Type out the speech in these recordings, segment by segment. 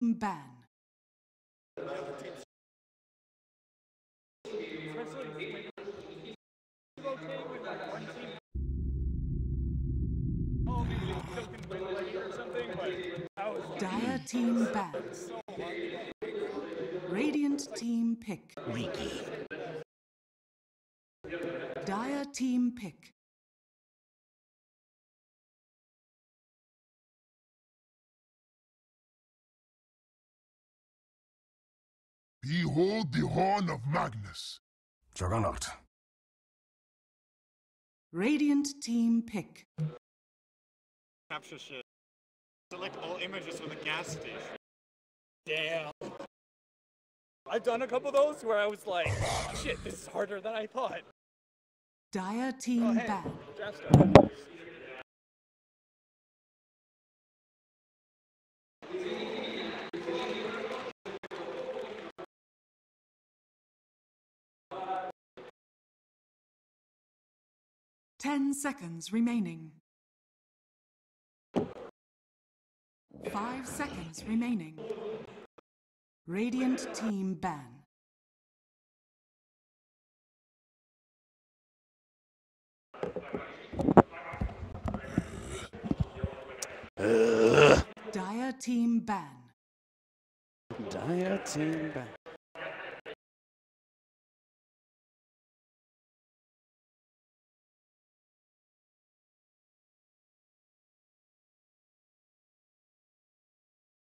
ban. Dire team ban. Radiant team pick. Riki. Dire team pick. Behold the horn of Magnus. Juggernaut. Radiant team pick. Capture shit. Select all images from the gas station. Damn. I've done a couple of those where I was like, shit, this is harder than I thought. Dire team ban. Draft stuff. 10 seconds remaining. 5 seconds remaining. Radiant team ban. Dire team ban. Dire team ban.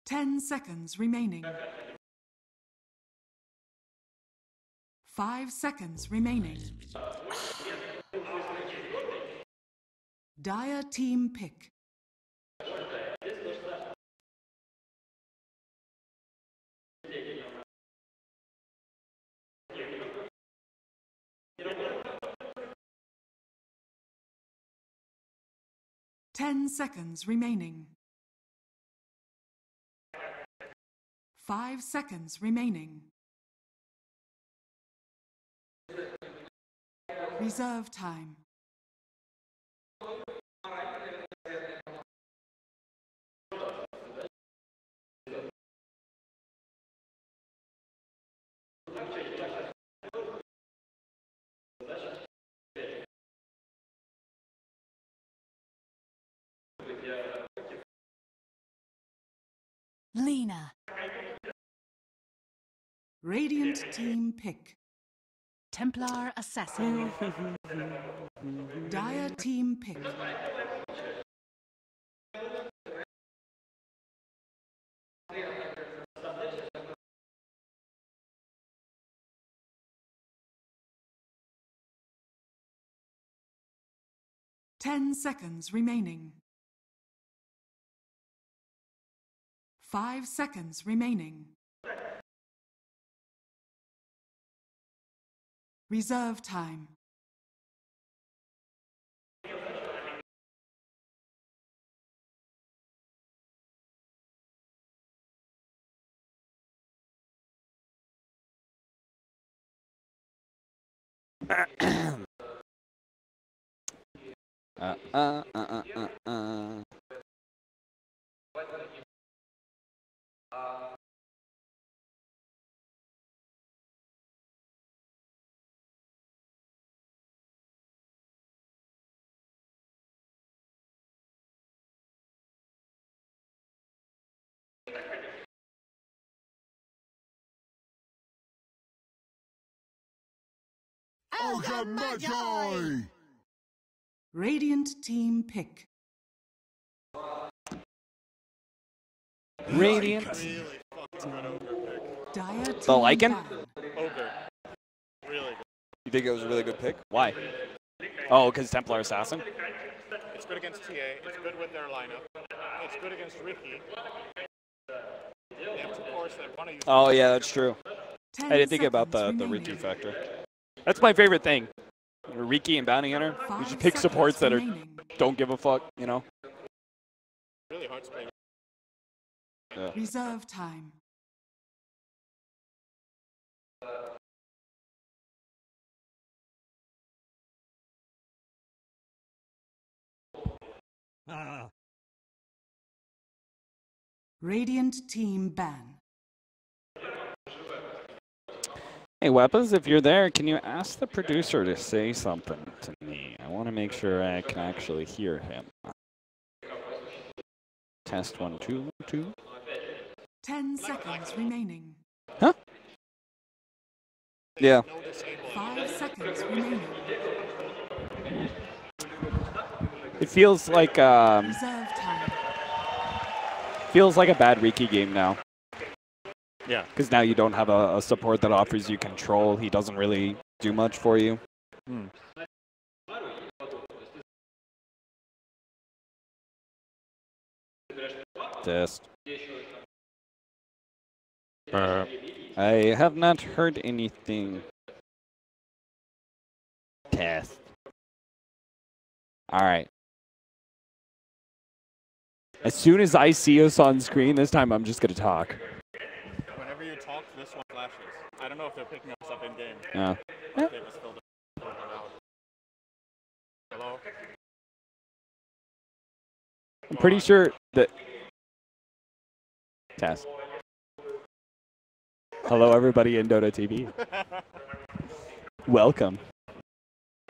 Ten seconds remaining. 5 seconds remaining. Dire team pick. Ten seconds remaining. 5 seconds remaining. Reserve time. Lena. Radiant team pick. Templar Assassin. Dire team pick. Ten seconds remaining. 5 seconds remaining. Reserve time. Kiev Major! Radiant team pick. Radiant. Really fucking good ogre pick. Dire team The Lycan? ban. Ogre. Really good. You think it was a really good pick? Why? Oh, because Templar Assassin? It's good against TA. It's good with their lineup. It's good against Ricky. They have two cores that want to use. Oh, yeah, that's true. 10 I didn't think about the seconds Riki remaining. factor. That's my favorite thing. Riki and Bounty Hunter. You 5 just pick seconds supports that are remaining. don't give a fuck, you know? Really hard to play. Yeah. Reserve time. Radiant team ban. Hey, Weapons, if you're there, can you ask the producer to say something to me? I want to make sure I can actually hear him. Test 1, 2, 2. 10 seconds remaining. Huh? Yeah. 5 seconds remaining. It feels like Reserve time. a bad Riki game now. Yeah. Because now you don't have a support that offers you control. He doesn't really do much for you. Test. I have not heard anything. Test. All right. As soon as I see us on screen, this time I'm just going to talk. Whenever you talk, this one flashes. I don't know if they're picking us up in game. Yeah. They just filled it out. Hello? I'm pretty sure that... Test. Hello, everybody in Dota TV. Welcome.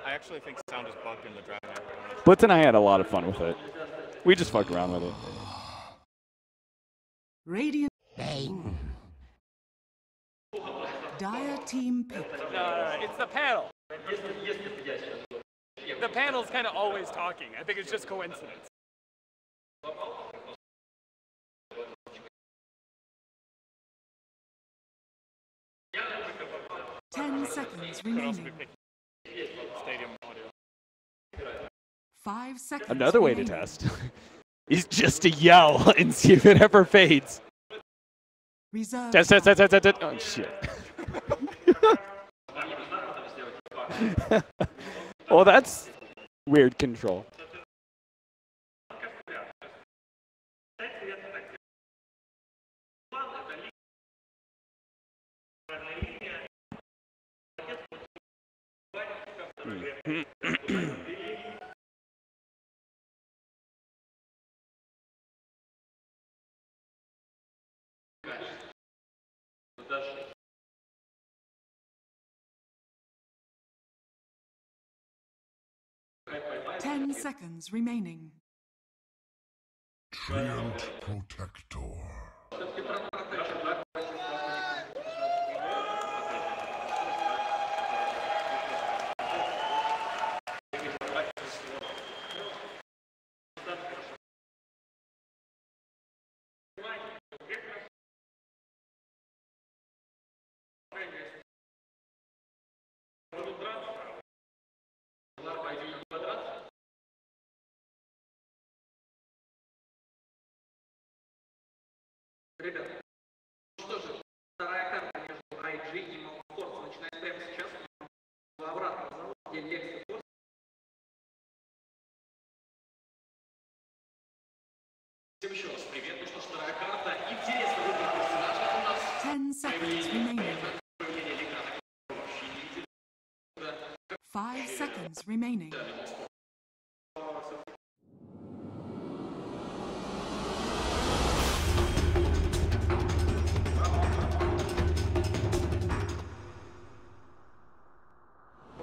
I actually think sound is bugged in the draft. Blitz and I had a lot of fun with it. We just fucked around with it. Radiant. Dire team pick. No, it's the panel. The panel's kind of always talking. I think it's just coincidence. 10 seconds remaining. Stadium audio. 5 seconds. Another way to remaining. test is just to yell and see if it ever fades. Reserve Test. Oh, shit. Well, that's weird control. Ten seconds remaining. Treant Protector. Ребята, ну что же, вторая карта между IG и Mousesports начинается прямо сейчас. Обратно в зал, где лекция. Всем еще раз привет. Ну что ж, вторая карта. Интересный выбор персонажа у нас. 10 seconds remaining. 5 seconds remaining.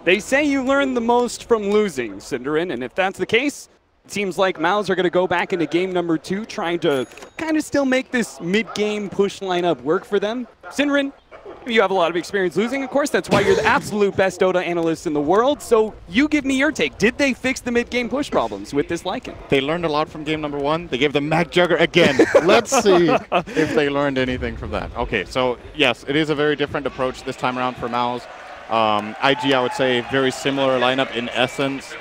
They say you learn the most from losing, Cinderin, and if that's the case, it seems like Mouz are going to go back into game number 2, trying to kind of still make this mid-game push lineup work for them. Cinderin, you have a lot of experience losing, of course. That's why you're the absolute best Dota analyst in the world. So you give me your take. Did they fix the mid-game push problems with this Lycan? They learned a lot from game number 1. They gave them Mag Jugger again. Let's see if they learned anything from that. Okay, so yes, it is a very different approach this time around for Mouz. IG, I would say, very similar lineup in essence.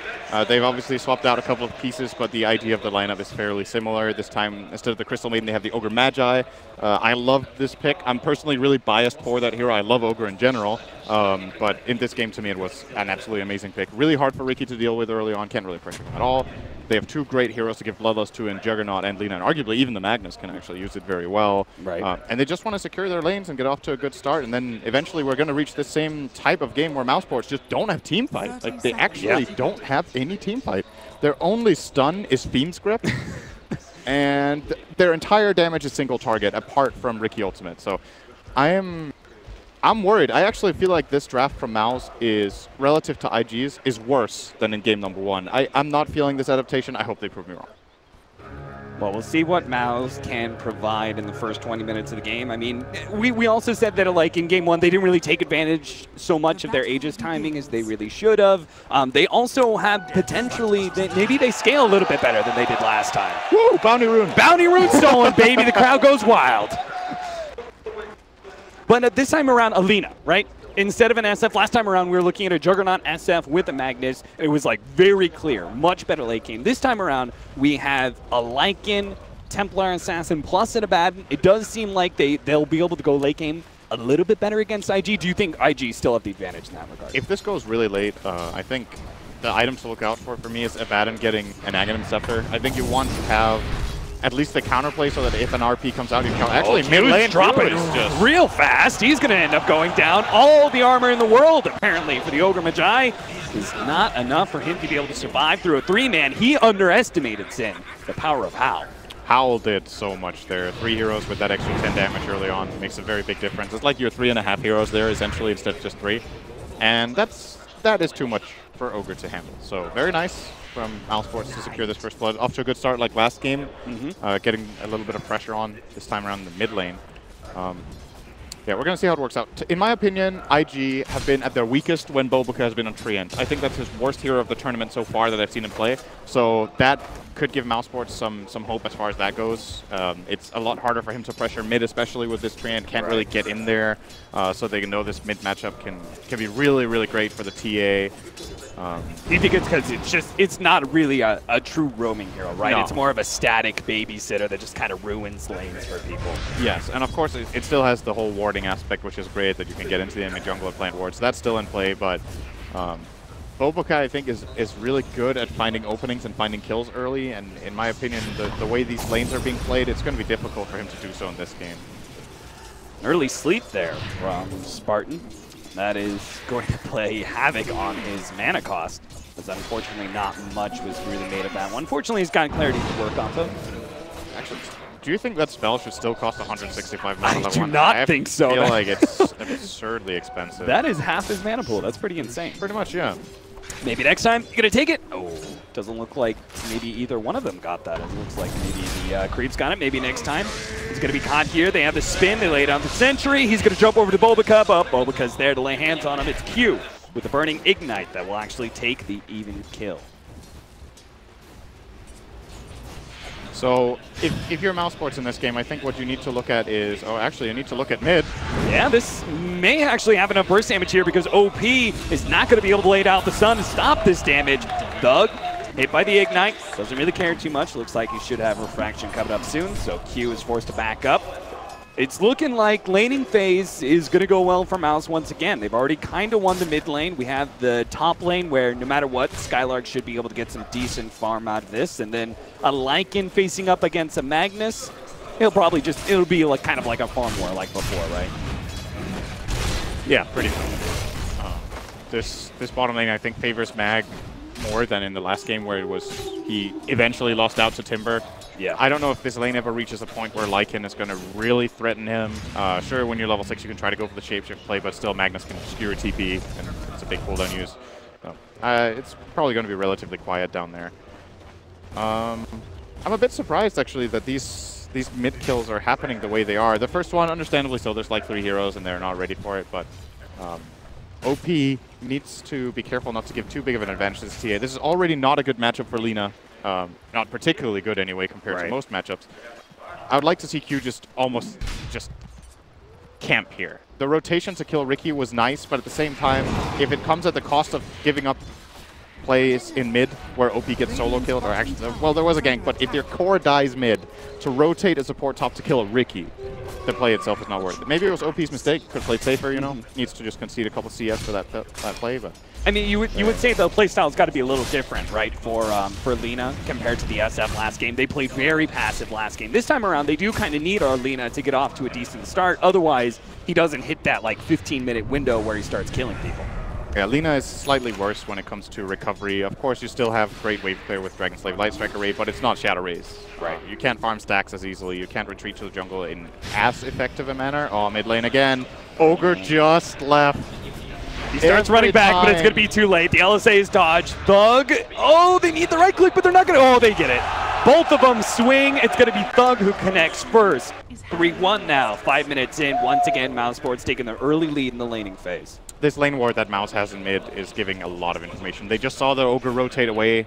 They've obviously swapped out a couple of pieces, but the idea of the lineup is fairly similar. This time, instead of the Crystal Maiden, they have the Ogre Magi. I love this pick. I'm personally really biased for that hero. I love Ogre in general, but in this game, to me, it was an absolutely amazing pick. Really hard for Riki to deal with early on. Can't really pressure him at all. They have two great heroes to give Bloodlust to in Juggernaut and Lina, and arguably even the Magnus can actually use it very well. Right. And they just want to secure their lanes and get off to a good start, and then eventually we're going to reach the same type of game where Mousesports just don't have team fight. Like, they actually don't have any team fight. Their only stun is Fiend's Grip. and their entire damage is single target apart from Riki ultimate. So I'm worried. I actually feel like this draft from Mouz is, relative to IG's, is worse than in game number 1. I'm not feeling this adaptation. I hope they prove me wrong. Well, we'll see what Mouz can provide in the first 20 minutes of the game. I mean, we also said that like in game 1, they didn't really take advantage so much of their Aegis timing as they really should have. They also have potentially, maybe they scale a little bit better than they did last time. Woo! Bounty Rune! Bounty Rune stolen, baby! The crowd goes wild. But this time around, Alina, right? Instead of an SF, last time around we were looking at a Juggernaut SF with a Magnus. It was like very clear, much better late game. This time around, we have a Lycan, Templar Assassin plus an Abaddon. It does seem like they'll be able to go late game a little bit better against IG. Do you think IG still have the advantage in that regard? If this goes really late, I think the items to look out for me is Abaddon getting an Aghanim Scepter. I think you want to have at least the counterplay so that if an RP comes out, you can actually mid lane dropping just real fast. He's going to end up going down. All the armor in the world, apparently, for the Ogre Magi is not enough for him to be able to survive through a 3-man. He underestimated, Sin, the power of Howl. Howl did so much there. 3 heroes with that extra 10 damage early on makes a very big difference. It's like you're 3.5 heroes there, essentially, instead of just 3. And that is too much for Ogre to handle. So very nice from Mousesports to secure this first blood. Off to a good start like last game, getting a little bit of pressure on this time around in the mid lane. Yeah, we're going to see how it works out. In my opinion, IG have been at their weakest when bo3 has been on Treant. I think that's his worst hero of the tournament so far that I've seen him play. So that could give Mousesports some hope as far as that goes. It's a lot harder for him to pressure mid, especially with this Treant. Can't really get in there, so they know this mid matchup can be really, really great for the TA. Do you think it's because it's not really a true roaming hero, right? No. It's more of a static babysitter that just kind of ruins lanes for people. Yes, and of course it still has the whole warding aspect, which is great, that you can get into the enemy jungle and plant wards. That's still in play, but bo3 I think is really good at finding openings and finding kills early, and in my opinion, the way these lanes are being played, it's going to be difficult for him to do so in this game. Early sleep there from Spartan. That is going to play havoc on his mana cost, because unfortunately not much was really made of that one. Fortunately, he's gotten clarity to work off of. Actually, do you think that spell should still cost 165 mana? I do not think so. I feel like it's absurdly expensive. That is half his mana pool. That's pretty insane. Pretty much, yeah. Maybe next time, you're going to take it? Oh, doesn't look like maybe either one of them got that. It looks like maybe the Creeps got it. Maybe next time. He's going to be caught here. They have the spin. They lay down the sentry. He's going to jump over to bo3, but bo3's there to lay hands on him. It's Q with the burning ignite that will actually take the even kill. So if you're Mousesports in this game, I think what you need to look at is, you need to look at mid. Yeah, this may actually have enough burst damage here because OP is not going to be able to lay down the sun to stop this damage. Thug, hit by the ignite, doesn't really care too much. Looks like he should have refraction coming up soon, so Q is forced to back up. It's looking like laning phase is going to go well for Mouz once again. They've already kind of won the mid lane. We have the top lane where no matter what, Skylark should be able to get some decent farm out of this. And then a Lycan facing up against a Magnus. It'll be like kind of like a farm war like before, right? Yeah, pretty much. This bottom lane I think favors Mag more than in the last game where he eventually lost out to Timber. Yeah. I don't know if this lane ever reaches a point where Lycan is going to really threaten him. Sure, when you're level 6, you can try to go for the shapeshift play, but still Magnus can skewer TP, and it's a big cooldown use. So, it's probably going to be relatively quiet down there. I'm a bit surprised, actually, that these mid kills are happening the way they are. The first one, understandably so, there's like 3 heroes, and they're not ready for it, but OP needs to be careful not to give too big of an advantage to this TA. This is already not a good matchup for Lina. Not particularly good anyway compared to most matchups. I would like to see Q almost camp here. The rotation to kill Riki was nice, but at the same time, if it comes at the cost of giving up plays in mid where OP gets solo killed, or actually, well, there was a gank, but if your core dies mid, to rotate a support top to kill a Riki, the play itself is not worth it. Maybe it was OP's mistake, could have played safer, you know, needs to just concede a couple CS for that play, but... I mean, you would say the playstyle's got to be a little different, right, for Lina compared to the SF last game. They played very passive last game. This time around, they do kind of need our Lina to get off to a decent start. Otherwise, he doesn't hit that, like, 15-minute window where he starts killing people. Yeah, Lina is slightly worse when it comes to recovery. Of course, you still have great wave clear with Dragon Slave Light Striker Ray, but it's not Shadow Rays. Right. You can't farm stacks as easily. You can't retreat to the jungle in as effective a manner. Oh, mid lane again. Ogre just left. He starts running back, but it's going to be too late. The LSA is dodged. Thug. Oh, they need the right click, but they're not going to. Oh, they get it. Both of them swing. It's going to be Thug who connects first. 3-1 now. 5 minutes in. Once again, Mousesports taking the early lead in the laning phase. This lane ward that Mouz has in mid is giving a lot of information. They just saw the Ogre rotate away.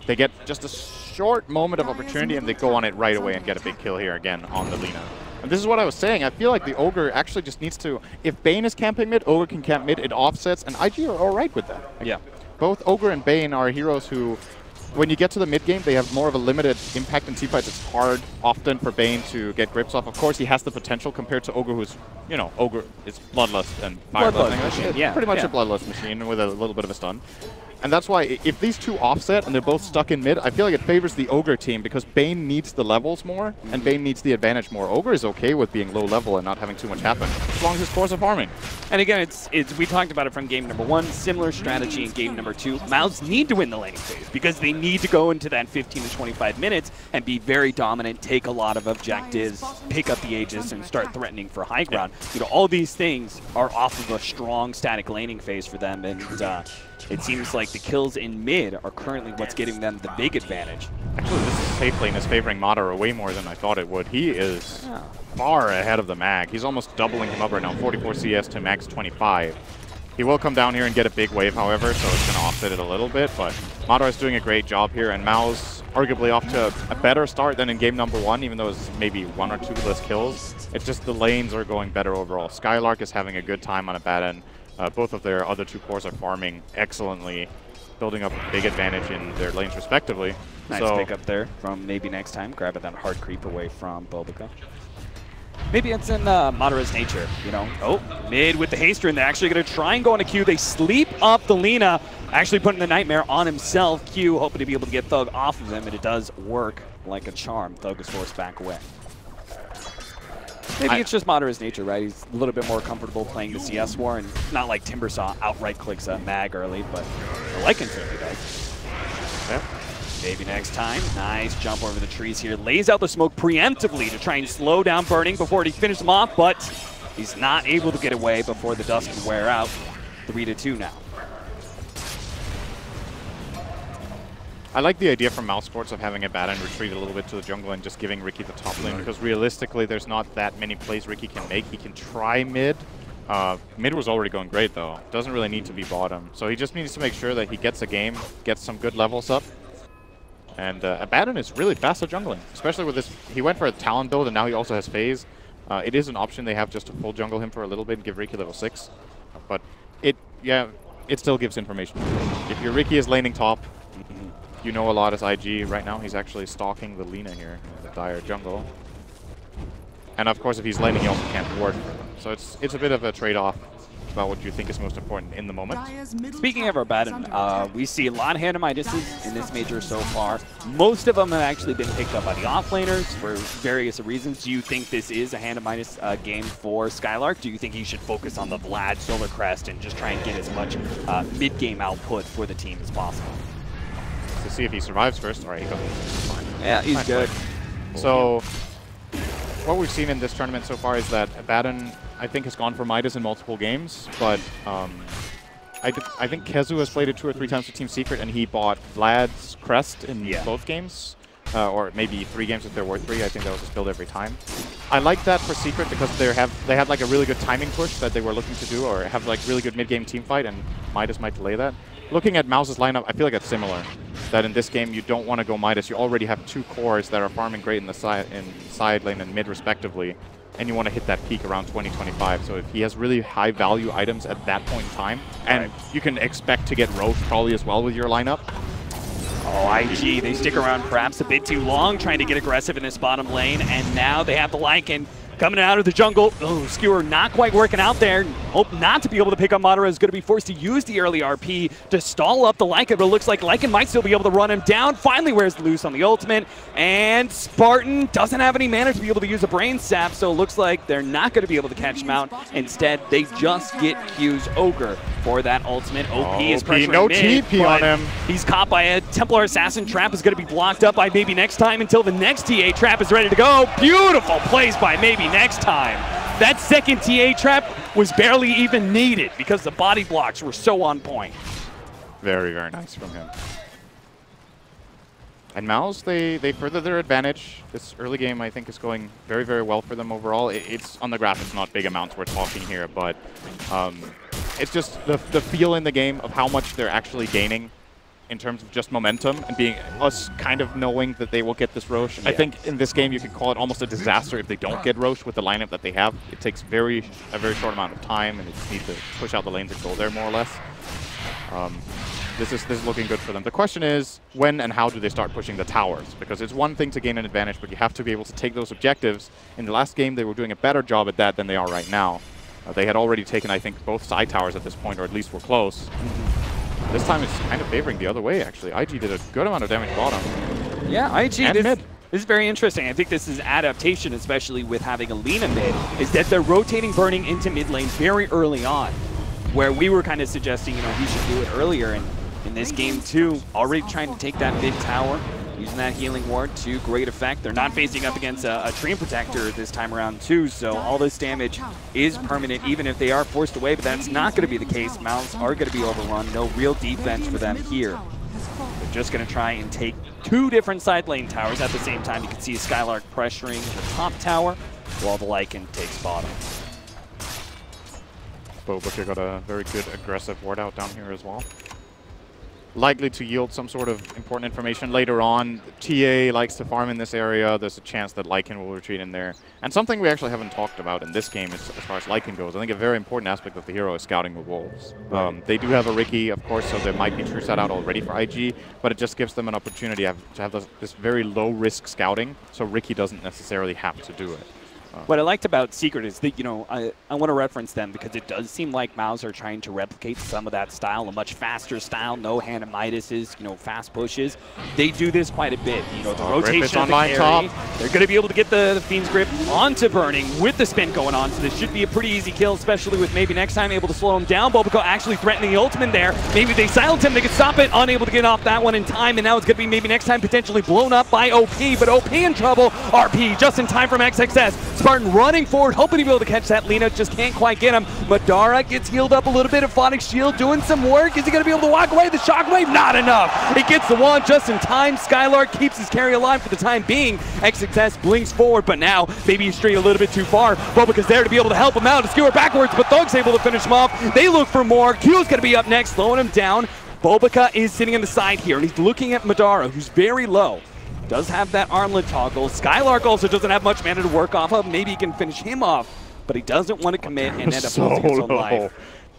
They get just a short moment of opportunity, and they go on it right away and get a big kill here again on the Lina. And this is what I was saying. I feel like the Ogre actually just needs to... If Bane is camping mid, Ogre can camp mid. It offsets, and IG are all right with that. Yeah. Both Ogre and Bane are heroes who, when you get to the mid game, they have more of a limited impact in teamfights. It's hard often for Bane to get grips off. Of course, he has the potential compared to Ogre, who's, you know, Ogre is bloodlust and fire. Yeah, pretty much a bloodlust machine with a little bit of a stun. And that's why if these two offset and they're both stuck in mid, I feel like it favors the Ogre team because Bane needs the levels more and Bane needs the advantage more. Ogre is okay with being low level and not having too much happen as long as his cores are farming. And again, we talked about it from game number 1. Similar strategy in game number 2. Mouz need to win the laning phase because they need to go into that 15 to 25 minutes and be very dominant, take a lot of objectives, pick up the Aegis, and start threatening for high ground. You know, all these things are off of a strong static laning phase for them, and it seems like the kills in mid are currently what's getting them the big advantage. Actually, this safe lane is favoring Madara way more than I thought it would. He is far ahead of the mag. He's almost doubling him up right now, 44 CS to max 25. He will come down here and get a big wave, however, so it's going to offset it a little bit, but Madara is doing a great job here, and Mouz arguably off to a better start than in game number 1, even though it's maybe 1 or 2 less kills. It's just the lanes are going better overall. Skylark is having a good time on a bad end. Both of their other 2 cores are farming excellently, building up a big advantage in their lanes respectively. Nice pick up there from maybe next time, grabbing that hard creep away from bo3. Maybe it's in Madara's nature, you know. Oh, mid with the haster, and they're actually going to try and go on a Q. They sleep up the Lina, actually putting the Nightmare on himself. Q hoping to be able to get Thug off of him, and it does work like a charm. Thug is forced back away. Maybe it's just Madara's nature, right? He's a little bit more comfortable playing the CS war, and not like Timbersaw outright clicks a mag early, but the Lycan certainly does. Yeah. Maybe next time. Nice jump over the trees here. Lays out the smoke preemptively to try and slow down Burning before he finishes him off, but he's not able to get away before the dust can wear out. 3-2 now. I like the idea from Mousesports of having a bad end retreat a little bit to the jungle and just giving Ricky the top lane, because realistically there's not that many plays Ricky can make. He can try mid. Mid was already going great though. Doesn't really need to be bottom. So he just needs to make sure that he gets a game, gets some good levels up. And Abaddon is really fast at jungling, especially with this. He went for a Talon build and now he also has phase. It is an option they have just to full jungle him for a little bit and give Ricky level 6. But it still gives information. If your Ricky is laning top, you know a lot as IG. Right now he's actually stalking the Lina here in the dire jungle. And of course if he's laning he also can't ward. So it's a bit of a trade-off about what you think is most important in the moment. Speaking of Abaddon, we see a lot of Hand-of-Midases in this major so far. Most of them have actually been picked up by the offlaners for various reasons. Do you think this is a Hand-of-Midas game for Skylark? Do you think he should focus on the Vlad Solar Crest and just try and get as much mid-game output for the team as possible? To see if he survives first. All right, he goes. Fine. Yeah, he's good. So what we've seen in this tournament so far is that Abaddon, I think, has gone for Midas in multiple games, but I think Kezu has played it 2 or 3 times with Team Secret, and he bought Vlad's Crest in both games, or maybe 3 games if there were 3. I think that was his build every time. I like that for Secret because they had like a really good timing push that they were looking to do, or have like really good mid-game team fight, and Midas might delay that. Looking at Mouz's lineup, I feel like it's similar. That in this game you don't want to go Midas. You already have 2 cores that are farming great in the side lane and mid respectively, and you want to hit that peak around 20-25. So if he has really high value items at that point in time, and you can expect to get Roach probably as well with your lineup. Oh, IG, they stick around perhaps a bit too long trying to get aggressive in this bottom lane, and now they have the Lycan coming out of the jungle. Oh, Skewer not quite working out there. Hope not to be able to pick up Madara. Is going to be forced to use the early RP to stall up the Lycan, but it looks like Lycan might still be able to run him down. Finally wears the loose on the ultimate, and Spartan doesn't have any mana to be able to use a Brain Sap, so it looks like they're not going to be able to catch him out. Instead, they just get Q's Ogre. for that ultimate. OP Oh, is pressuring no mid, TP on him. He's caught by a Templar Assassin trap. Is going to be blocked up by Maybe Next Time until the next TA trap is ready to go. Beautiful plays by Maybe Next Time. That second TA trap was barely even needed because the body blocks were so on point. Very, very nice from him. And Mouz, they further their advantage. This early game, I think, is going very, very well for them overall. It's on the graph, it's not big amounts we're talking here, but it's just the feel in the game of how much they're actually gaining in terms of just momentum and being us kind of knowing that they will get this Roche. Yeah. I think in this game you could call it almost a disaster if they don't get Roche with the lineup that they have. It takes a very short amount of time, and they just need to push out the lanes and go there more or less. This is looking good for them. The question is, when and how do they start pushing the towers? Because it's one thing to gain an advantage, but you have to be able to take those objectives. In the last game, they were doing a better job at that than they are right now. They had already taken, I think, both side towers at this point, or at least were close. This time it's kind of favoring the other way, actually. IG did a good amount of damage bottom. Yeah, IG and mid. This is very interesting. I think this is adaptation, especially with having Alina mid, is that they're rotating Burning into mid lane very early on, where we were kind of suggesting, you know, he should do it earlier. And in this game too, already trying to take that mid tower, using that healing ward to great effect. They're not facing up against a Treant Protector this time around too, so all this damage is permanent even if they are forced away, but that's not going to be the case. Mouz are going to be overrun. No real defense for them here. They're just going to try and take two different side lane towers at the same time. You can see Skylark pressuring the top tower while the Lycan takes bottom. bo3 got a very good aggressive ward out down here as well. Likely to yield some sort of important information later on. TA likes to farm in this area. There's a chance that Lycan will retreat in there. And something we actually haven't talked about in this game is, as far as Lycan goes, I think a very important aspect of the hero is scouting the wolves. They do have a Riki, of course, so there might be true set out already for IG, but it just gives them an opportunity to have this very low-risk scouting, so Riki doesn't necessarily have to do it. What I liked about Secret is that, you know, I want to reference them because it does seem like Mouz are trying to replicate some of that style, a much faster style, no hand Midases, you know, fast pushes. They do this quite a bit. You know, the rotation of the carry, they're going to be able to get the Fiend's Grip onto Burning with the spin going on, so this should be a pretty easy kill, especially with Maybe Next Time able to slow him down. bo3 actually threatening the ultimate there. Maybe they silence him, they can stop it, unable to get off that one in time, and now it's going to be Maybe Next Time potentially blown up by OP, but OP in trouble. RP just in time from XXS. Spartan running forward, hoping to be able to catch that Lina, just can't quite get him. Madara gets healed up a little bit. Aphotic Shield doing some work. Is he going to be able to walk away? The Shockwave, not enough. It gets the one just in time. Skylark keeps his carry alive for the time being. XXS blinks forward, but now maybe he's strayed a little bit too far. bo3's there to be able to help him out, to skewer backwards, but Thug's able to finish him off. They look for more. Q's going to be up next, slowing him down. bo3 is sitting on the side here, and he's looking at Madara, who's very low. Does have that armlet toggle. Skylark also doesn't have much mana to work off of. Maybe he can finish him off, but he doesn't want to commit and end up losing his own life.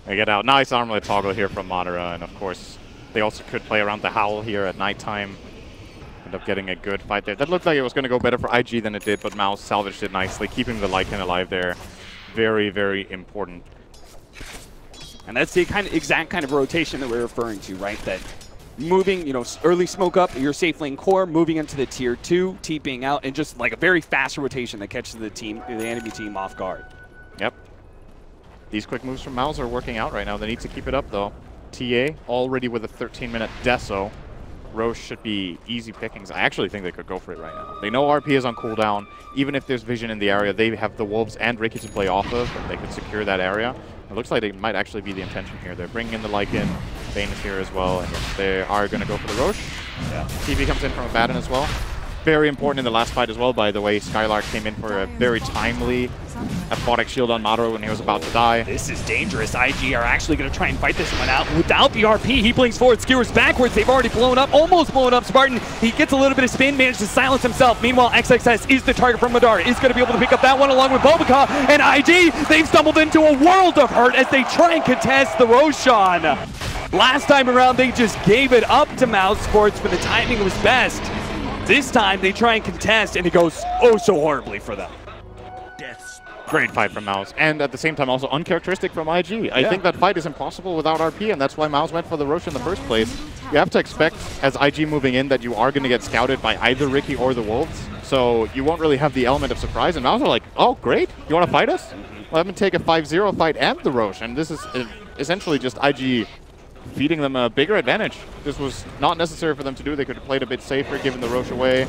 They get out. Nice armlet toggle here from Madara, and of course, they also could play around the Howl here at nighttime. End up getting a good fight there. That looked like it was going to go better for IG than it did, but Mouz salvaged it nicely, keeping the Lycan alive there. Very, very important. And that's the exact kind of rotation that we're referring to, right? That moving, you know, early smoke up your safe lane core, moving into the tier 2, TPing out, and just like a very fast rotation that catches the enemy team off guard. Yep. These quick moves from Mouz are working out right now. They need to keep it up though. TA already with a 13-minute deso. Roche should be easy pickings. I actually think they could go for it right now. They know RP is on cooldown. Even if there's vision in the area, they have the Wolves and Riki to play off of, and they could secure that area. It looks like it might actually be the intention here. They're bringing in the Lycan. Bane is here as well, and yes, they are going to go for the Roche. Yeah. TV comes in from Abaddon as well. Very important in the last fight as well, by the way. Skylark came in for a very timely Aphotic Shield on Madara when he was about to die. This is dangerous. IG are actually going to try and fight this one out without the RP. He blinks forward, skewers backwards. They've already blown up, almost blown up Spartan. He gets a little bit of spin, managed to silence himself. Meanwhile, XXS is the target from Madara. Is going to be able to pick up that one along with bo3 and IG. They've stumbled into a world of hurt as they try and contest the Roshan. Last time around, they just gave it up to Mousesports when the timing was best. This time, they try and contest, and it goes oh so horribly for them. Great fight from Mouz, and at the same time also uncharacteristic from IG. I think that fight is impossible without RP, and that's why Mouz went for the Roche in the first place. You have to expect, as IG moving in, that you are going to get scouted by either Riki or the Wolves. So you won't really have the element of surprise. And Mouz are like, oh, great. You want to fight us? Let them take a 5-0 fight and the Roche. And this is essentially just IG feeding them a bigger advantage. This was not necessary for them to do. They could have played a bit safer, given the Roche away.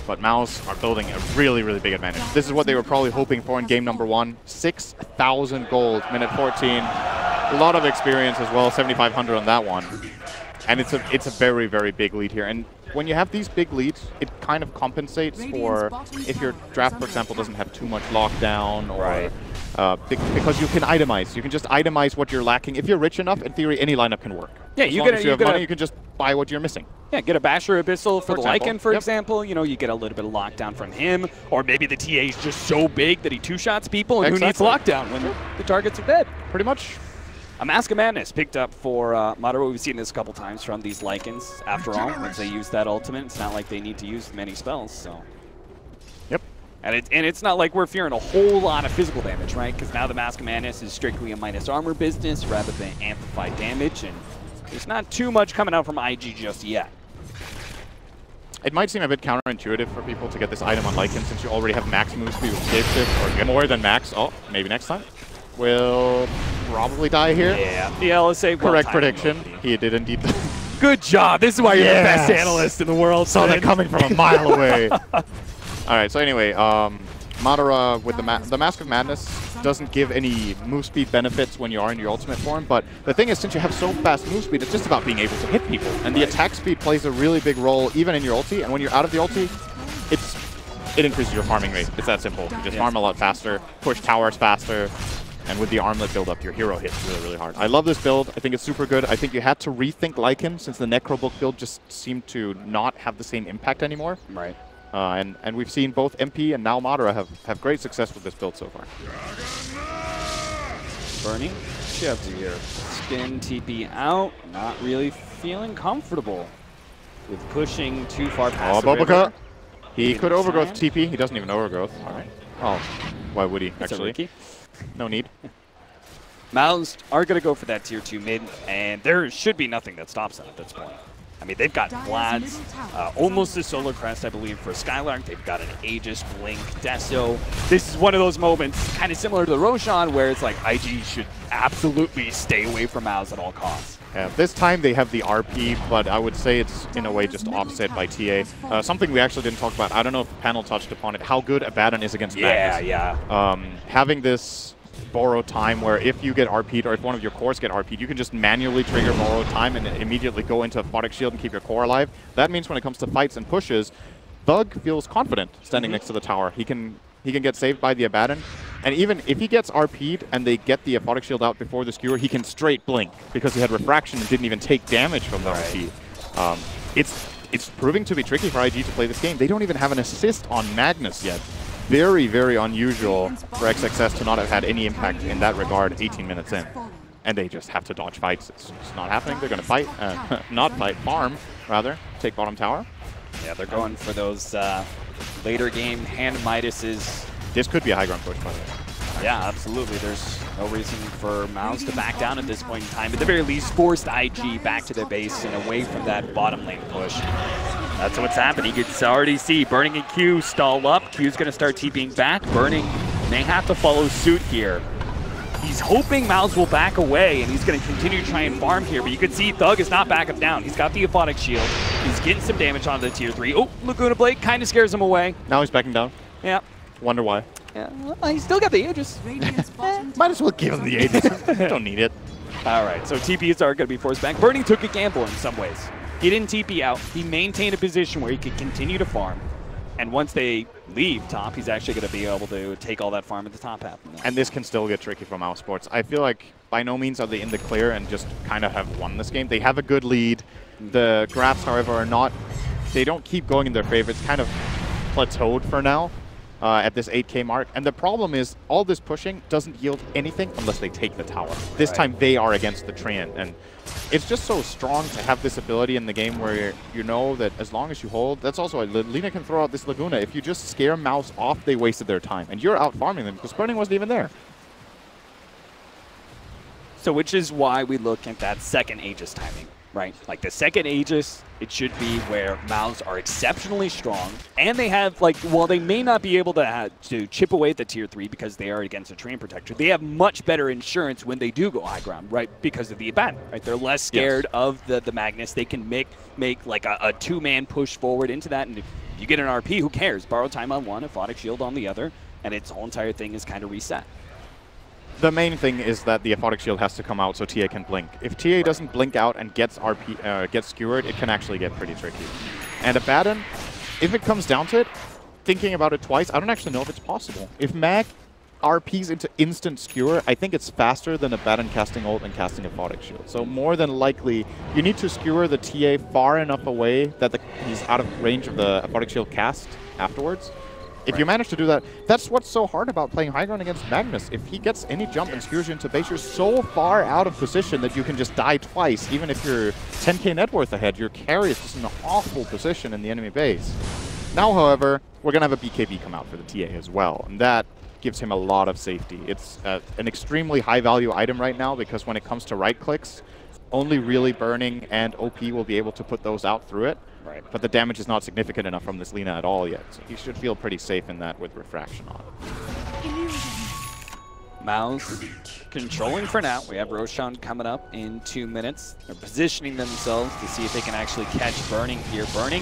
But Mouz are building a really, really big advantage. This is what they were probably hoping for in game number 1. 6,000 gold, minute 14. A lot of experience as well, 7,500 on that one. And it's a very, very big lead here. And when you have these big leads, it kind of compensates for if your draft, for example, doesn't have too much lockdown or because you can itemize. You can just itemize what you're lacking. If you're rich enough, in theory, any lineup can work. Yeah, you have money, you can just buy what you're missing. Yeah, get a Basher Abyssal for the Lycan, for Yep. example. You know, you get a little bit of lockdown from him. Or maybe the TA is just so big that he two-shots people, and who needs lockdown when the targets are dead? Pretty much. A Mask of Madness picked up for Madara. We've seen this a couple times from these Lycans. After all, once they use that ultimate, it's not like they need to use many spells. So. Yep. And it's not like we're fearing a whole lot of physical damage, right? Because now the Mask of Madness is strictly a minus armor business rather than amplified damage, and there's not too much coming out from IG just yet. It might seem a bit counterintuitive for people to get this item on Lycan since you already have max move speed with Cave Shift, or more than max. Oh, maybe next time. Will probably die here. Yeah, the LSA. Correct prediction. He did indeed. Good job. This is why you're the best analyst in the world. Saw that coming from a mile away. All right, so anyway, Madara with the Mask of Madness doesn't give any move speed benefits when you are in your ultimate form, but the thing is, since you have so fast move speed, it's just about being able to hit people. And the attack speed plays a really big role even in your ulti, and when you're out of the ulti, it increases your farming rate. It's that simple. You just farm a lot faster, push towers faster, and with the armlet build-up, your hero hits really, really hard. I love this build. I think it's super good. I think you had to rethink Lycan since the Necrobook build just seemed to not have the same impact anymore. Right. And we've seen both MP and now Madara have great success with this build so far. Burning. Shevs here. Spin TP out. Not really feeling comfortable with pushing too far past the river. He could overgrowth TP. He doesn't even overgrowth. All right. Oh, why would he, actually? No need. Mouz are going to go for that tier 2 mid, and there should be nothing that stops them at this point. I mean, they've got Vlad's, almost a Solar Crest, I believe, for Skylark. They've got an Aegis, Blink, Deso. This is one of those moments, kind of similar to the Roshan, where it's like IG should absolutely stay away from Mouz at all costs. Yeah, this time they have the RP, but I would say it's in a way just offset by TA. Something we actually didn't talk about, I don't know if the panel touched upon it, how good Abaddon is against Magnus. Yeah. Having this borrow time where if you get RP'd or if one of your cores get RP'd, you can just manually trigger borrow time and immediately go into a Photic Shield and keep your core alive. That means when it comes to fights and pushes, Thug feels confident standing next to the tower. He can get saved by the Abaddon. And even if he gets RP'd and they get the Photic Shield out before the skewer, he can straight blink because he had refraction and didn't even take damage from the RP. It's proving to be tricky for IG to play this game. They don't even have an assist on Magnus yet. Very, very unusual for XXS to not have had any impact in that regard 18 minutes in. And they just have to dodge fights. It's not happening. They're going to fight, not fight, farm, rather, take bottom tower. Yeah, they're going for those later game hand Midases. This could be a high ground push, by the way. Yeah, absolutely. There's no reason for Mouz to back down at this point in time. At the very least, forced IG back to their base and away from that bottom lane push. That's what's happening. You can already see Burning and Q stall up. Q's going to start TPing back. Burning may have to follow suit here. He's hoping Mouz will back away, and he's going to continue to try and farm here. But you can see Thug is not backing down. He's got the Aphotic Shield. He's getting some damage onto the tier 3. Oh, Laguna Blade kind of scares him away. Now he's backing down. Yeah. Wonder why. Yeah, well, he's still got the Aegis. Might as well give him the Aegis. Don't need it. All right, so TPs are going to be forced back. Burning took a gamble in some ways. He didn't TP out. He maintained a position where he could continue to farm. And once they leave top, he's actually going to be able to take all that farm at the top half. And this can still get tricky for Mousesports. I feel like by no means are they in the clear and just kind of have won this game. They have a good lead. The graphs, however, are not... They don't keep going in their favor. It's kind of plateaued for now. At this 8K mark. And the problem is all this pushing doesn't yield anything unless they take the tower. This time they are against the Treant. And it's just so strong to have this ability in the game where you know that as long as you hold, that's also Lina can throw out this Laguna. If you just scare Mouz off, they wasted their time. And you're out farming them because Burning wasn't even there. So which is why we look at that second Aegis timing. right? Like the second Aegis, it should be where Mouz are exceptionally strong, and they have, like, while they may not be able to chip away at the tier 3 because they are against a Train Protector, they have much better insurance when they do go high ground, right? Because of the Abaddon, right? They're less scared of the Magnus. They can make like a two-man push forward into that, and if you get an RP, who cares? Borrow time on one, Aphotic Shield on the other, and its whole entire thing is kind of reset. The main thing is that the Aphotic Shield has to come out so TA can blink. If TA doesn't blink out and gets gets skewered, it can actually get pretty tricky. And Abaddon, if it comes down to it, thinking about it twice, I don't actually know if it's possible. If Mag RPs into instant skewer, I think it's faster than Abaddon casting ult and casting Aphotic Shield. So more than likely, you need to skewer the TA far enough away that he's out of range of the Aphotic Shield cast afterwards. If you manage to do that, that's what's so hard about playing high ground against Magnus. If he gets any jump and skewers you into base, you're so far out of position that you can just die twice. Even if you're 10k net worth ahead, your carry is just in an awful position in the enemy base. Now, however, we're going to have a BKB come out for the TA as well, and that gives him a lot of safety. It's an extremely high-value item right now because when it comes to right-clicks, only really Burning and OP will be able to put those out through it. Right. But the damage is not significant enough from this Lina at all yet, so he should feel pretty safe in that with Refraction on. Mouz controlling for now. We have Roshan coming up in 2 minutes. They're positioning themselves to see if they can actually catch Burning here. Burning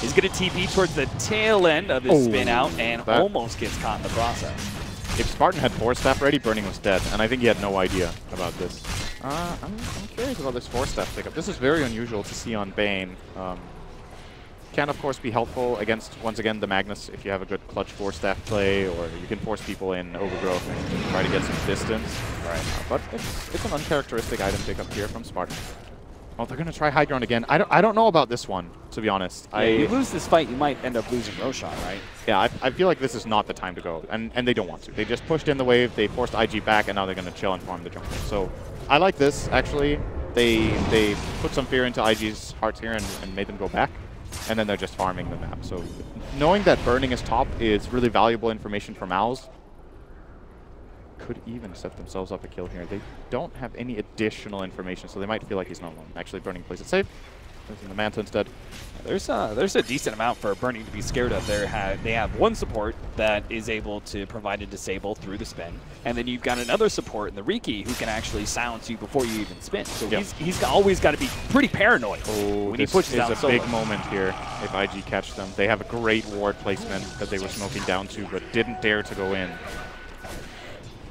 is going to TP towards the tail end of his spin out and almost gets caught in the process. If Spartan had Force Staff ready, Burning was dead, and I think he had no idea about this. I'm curious about this Force Staff pickup. This is very unusual to see on Bane. Can of course be helpful against, once again, the Magnus if you have a good clutch Force Staff play, or you can force people in Overgrowth and try to get some distance. Right. But it's an uncharacteristic item pickup here from Spartan. Oh, they're going to try high ground again. I don't know about this one, to be honest. Yeah, you lose this fight, you might end up losing Roshan, right? Yeah, I feel like this is not the time to go, and they don't want to. They just pushed in the wave, they forced IG back, and now they're going to chill and farm the jungle. So I like this, actually. They put some fear into IG's hearts here and made them go back, and then they're just farming the map. So knowing that Burning is top is really valuable information for Mouz. Could even set themselves up a kill here. They don't have any additional information, so they might feel like he's not alone. Actually, Burning plays it safe. Using the Manta instead. There's a decent amount for Burning to be scared of. They have one support that is able to provide a disable through the spin, and then you've got another support in the Riki who can actually silence you before you even spin. So he's always got to be pretty paranoid when he pushes down solo. This is a big moment here if IG catch them. They have a great ward placement that they were smoking down to, but didn't dare to go in.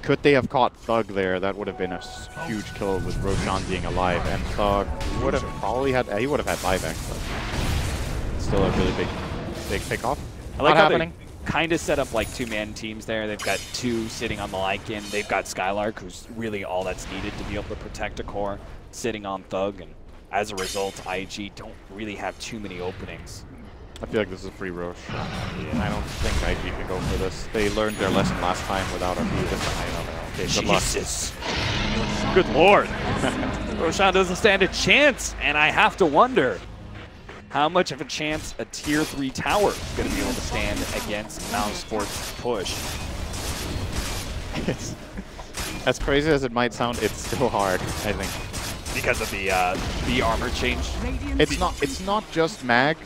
Could they have caught Thug there? That would have been a huge kill with Roshan being alive, and Thug would have probably had, he would have had buyback, but still a really big pickoff. I like how they kind of set up like two-man teams there. They've got two sitting on the Lycan. They've got Skylark, who's really all that's needed to be able to protect a core, sitting on Thug, and as a result, IG don't really have too many openings. I feel like this is a free Roche. I don't think IG can go for this. They learned their lesson last time without our beat. Okay, good luck. Jesus. Good lord. Roshan doesn't stand a chance, and I have to wonder how much of a chance a tier 3 tower is going to be able to stand against Mousesports' push. As crazy as it might sound, it's still hard, I think. Because of the armor change? It's not just Mag.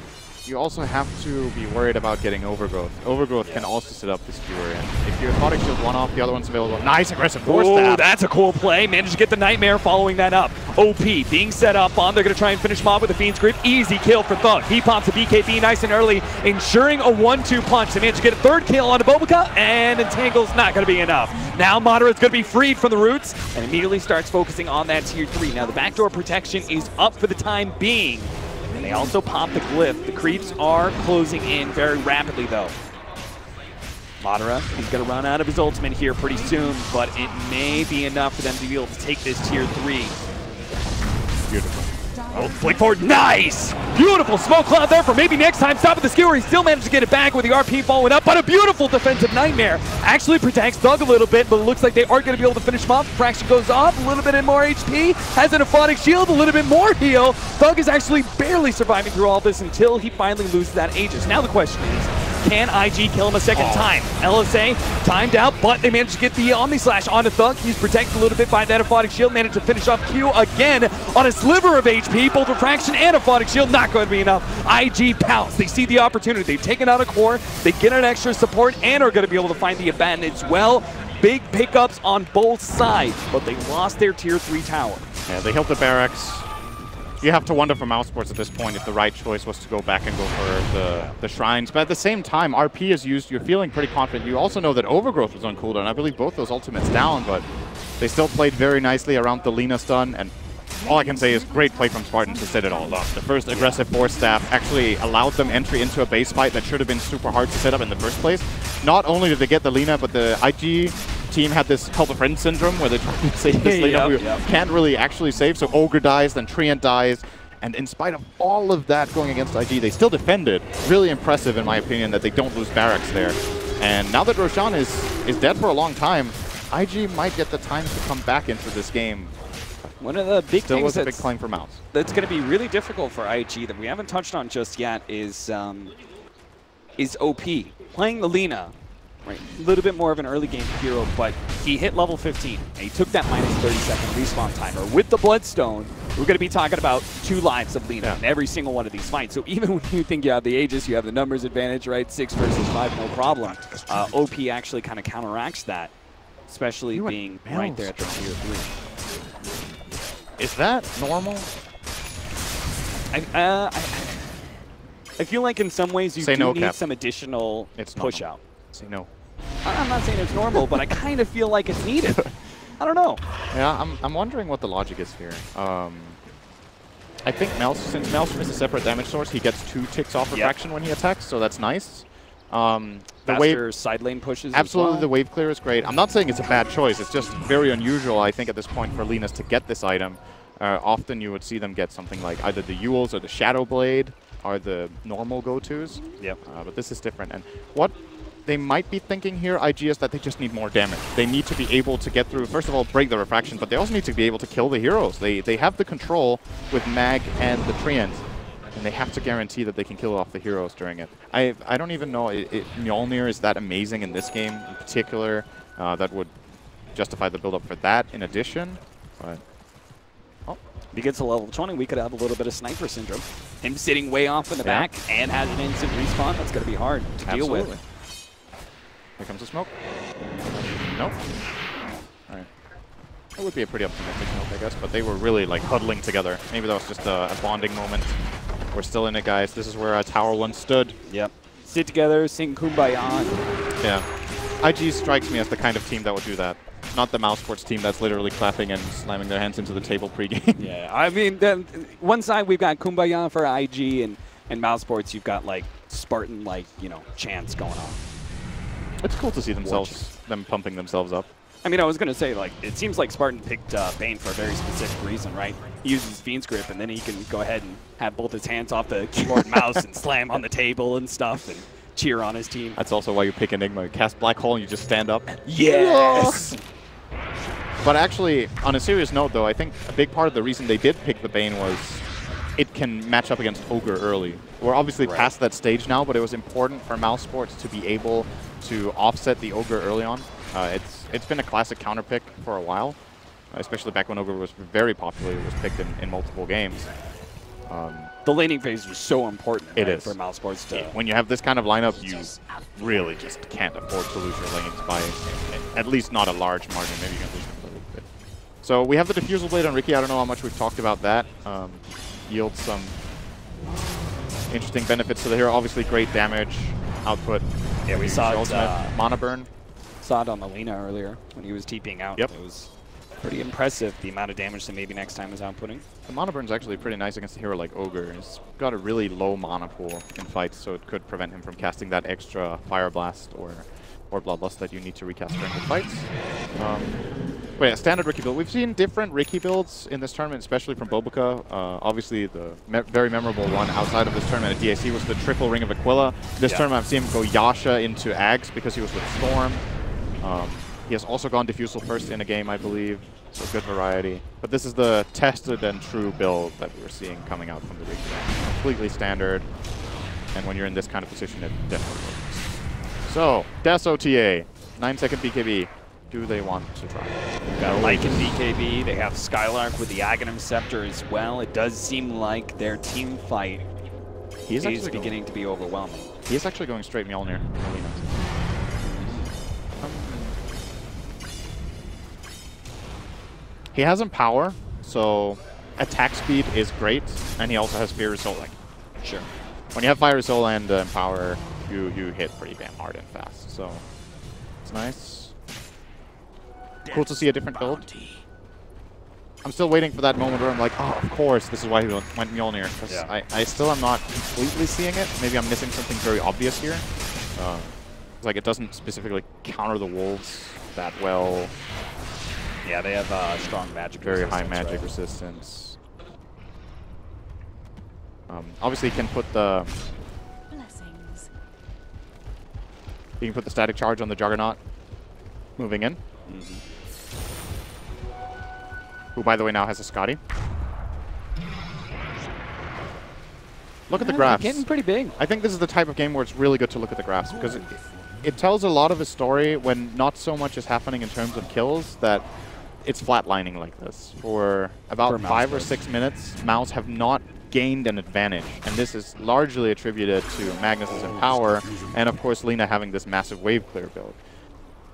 You also have to be worried about getting Overgrowth. Overgrowth can also set up the skewer, and if your Aphotic Shield one off, the other one's available. Nice aggressive Force Staff. That's a cool play. Managed to get the Nightmare following that up. OP being set up on. They're going to try and finish him off with the Fiend's Grip. Easy kill for Thug. He pops a BKB nice and early, ensuring a 1-2 punch. They managed to get a third kill on Bobica, and Entangle's not going to be enough. Now Moderate's going to be freed from the roots and immediately starts focusing on that tier 3. Now the backdoor protection is up for the time being. And they also pop the glyph. The creeps are closing in very rapidly, though. Madara is going to run out of his ultimate here pretty soon, but it may be enough for them to be able to take this tier 3. Beautiful. Oh, flick forward, nice! Beautiful smoke cloud there for maybe next time. Stop at the skewer. He still managed to get it back with the RP following up, but a beautiful defensive Nightmare. Actually protects Thug a little bit, but it looks like they aren't going to be able to finish him off. Fraction goes off, a little bit more HP, has an Aphotic Shield, a little bit more heal. Thug is actually barely surviving through all this until he finally loses that Aegis. Now the question is, Can IG kill him a second time? LSA timed out, but they managed to get the Omni Slash onto Thug. He's protected a little bit by that Aphotic Shield. Managed to finish off Q again on a sliver of HP. Both Refraction and Aphotic Shield not going to be enough. IG pounce. They see the opportunity. They've taken out a core. They get an extra support and are going to be able to find the Abaddon as well. Big pickups on both sides, but they lost their tier 3 tower. Yeah, they held the barracks. You have to wonder for Mousesports at this point if the right choice was to go back and go for the shrines. But at the same time, RP is used. You're feeling pretty confident. You also know that Overgrowth was on cooldown. I believe both those ultimates down, but they still played very nicely around the Lina stun. And all I can say is great play from Spartan to set it all up. The first aggressive force staff actually allowed them entry into a base fight that should have been super hard to set up in the first place. Not only did they get the Lina, but the IG team had this help a friend syndrome where they're trying to save this Lina who can't really actually save. So Ogre dies, then Treant dies. And in spite of all of that going against IG, they still defended. Really impressive, in my opinion, that they don't lose barracks there. And now that Roshan is dead for a long time, IG might get the time to come back into this game. One of the big Still things was a big claim for Mouz. That's going to be really difficult for IG that we haven't touched on just yet is OP. Playing the Lina, right? A little bit more of an early game hero, but he hit level 15 and he took that minus 30-second respawn timer. With the Bloodstone, we're going to be talking about 2 lives of Lina in every single one of these fights. So even when you think you have the Aegis, you have the numbers advantage, right? 6 versus 5, no problem. OP actually kind of counteracts that, especially being right there at the tier 3. Is that normal? I feel like in some ways you do need some additional push out. Say no. I'm not saying it's normal, but I kind of feel like it's needed. I don't know. Yeah, I'm wondering what the logic is here. I think since Maelstrom is a separate damage source, he gets 2 ticks off refraction when he attacks, so that's nice. The wave side lane pushes. Absolutely, as well. the wave clear is great. I'm not saying it's a bad choice. It's just very unusual, I think, at this point for Linas to get this item. Often you would see them get something like either the Ewells or the Shadow Blade are the normal go-tos. Yep. But this is different. And what they might be thinking here, IG, is that they just need more damage. They need to be able to get through, first of all, break the refraction, but they also need to be able to kill the heroes. They have the control with Mag and the Treant, and they have to guarantee that they can kill off the heroes during it. I don't even know if Mjolnir is that amazing in this game in particular. That would justify the build-up for that in addition. But if he gets to level 20, we could have a little bit of sniper syndrome. Him sitting way off in the back and has an instant respawn. That's going to be hard to deal with. Here comes the smoke. Nope. All right. That would be a pretty optimistic note, I guess, but they were really like huddling together. Maybe that was just a bonding moment. We're still in it, guys. This is where Tower 1 stood. Yep. Sit together, sing Kumbaya. Yeah. IG strikes me as the kind of team that would do that. Not the Mousesports team that's literally clapping and slamming their hands into the table pregame. Yeah, I mean, one side we've got Kumbaya for IG, and Mousesports you've got like Spartan, like, you know, chants going on. It's cool to see them pumping themselves up. I mean, I was going to say, like, it seems like Spartan picked Bane for a very specific reason, right? He uses Fiend's Grip, and then he can go ahead and have both his hands off the keyboard and mouse and slam on the table and stuff and cheer on his team. That's also why you pick Enigma. You cast Black Hole and you just stand up. Yes! But actually, on a serious note, though, I think a big part of the reason they did pick the Bane was it can match up against Ogre early. We're obviously past that stage now, but it was important for Mousesports to be able to offset the Ogre early on. It's been a classic counter pick for a while, especially back when Ogre was very popular. It was picked in multiple games. The laning phase was so important for Mousesports to... When you have this kind of lineup, you really just can't afford to lose your lanes by at least not a large margin. Maybe you can lose a little bit. So we have the Diffusal Blade on Riki. I don't know how much we've talked about that. Yields some interesting benefits to the hero. Obviously, great damage output. Yeah, we saw it, mana burn. Saw it on the Lina earlier when he was TPing out. Yep. It was pretty impressive, the amount of damage that maybe next time is outputting. The mana burn's actually pretty nice against a hero like Ogre. He's got a really low mana pool in fights, so it could prevent him from casting that extra Fire Blast or Bloodlust that you need to recast during the fights. But yeah, standard Riki build. We've seen different Riki builds in this tournament, especially from Bobuka. Obviously, the very memorable one outside of this tournament at DAC was the triple Ring of Aquila. This tournament, I've seen him go Yasha into Ags because he was with Storm. He has also gone Diffusal first in a game, I believe, so good variety. But this is the tested and true build that we're seeing coming out from the Riki. Completely standard, and when you're in this kind of position, it definitely works. So, Death OTA, 9-second BKB. Do they want to try? Got Lycan BKB. They have Skylark with the Aghanim Scepter as well. It does seem like their team fight is beginning to be overwhelming. He is actually going straight Mjolnir. He has Empower, so attack speed is great, and he also has Fiery Soul. Like, sure. When you have Fiery Soul and Empower, you hit pretty damn hard and fast. So it's nice. Cool to see a different build. I'm still waiting for that moment where I'm like, oh, of course, this is why he went Mjolnir. Because I still am not completely seeing it. Maybe I'm missing something very obvious here. Like, it doesn't specifically counter the wolves that well. Yeah, they have strong magic resistance. Very high magic resistance. Obviously, you can put the... Blessings. You can put the static charge on the Juggernaut moving in. Who, by the way, now has a Scotty. Look at the graphs. Getting pretty big. I think this is the type of game where it's really good to look at the graphs because it tells a lot of a story when not so much is happening in terms of kills that it's flatlining like this. For about 5 or 6 minutes, Mouz have not gained an advantage, and this is largely attributed to Magnus's Empower and, of course, Lina having this massive wave clear build.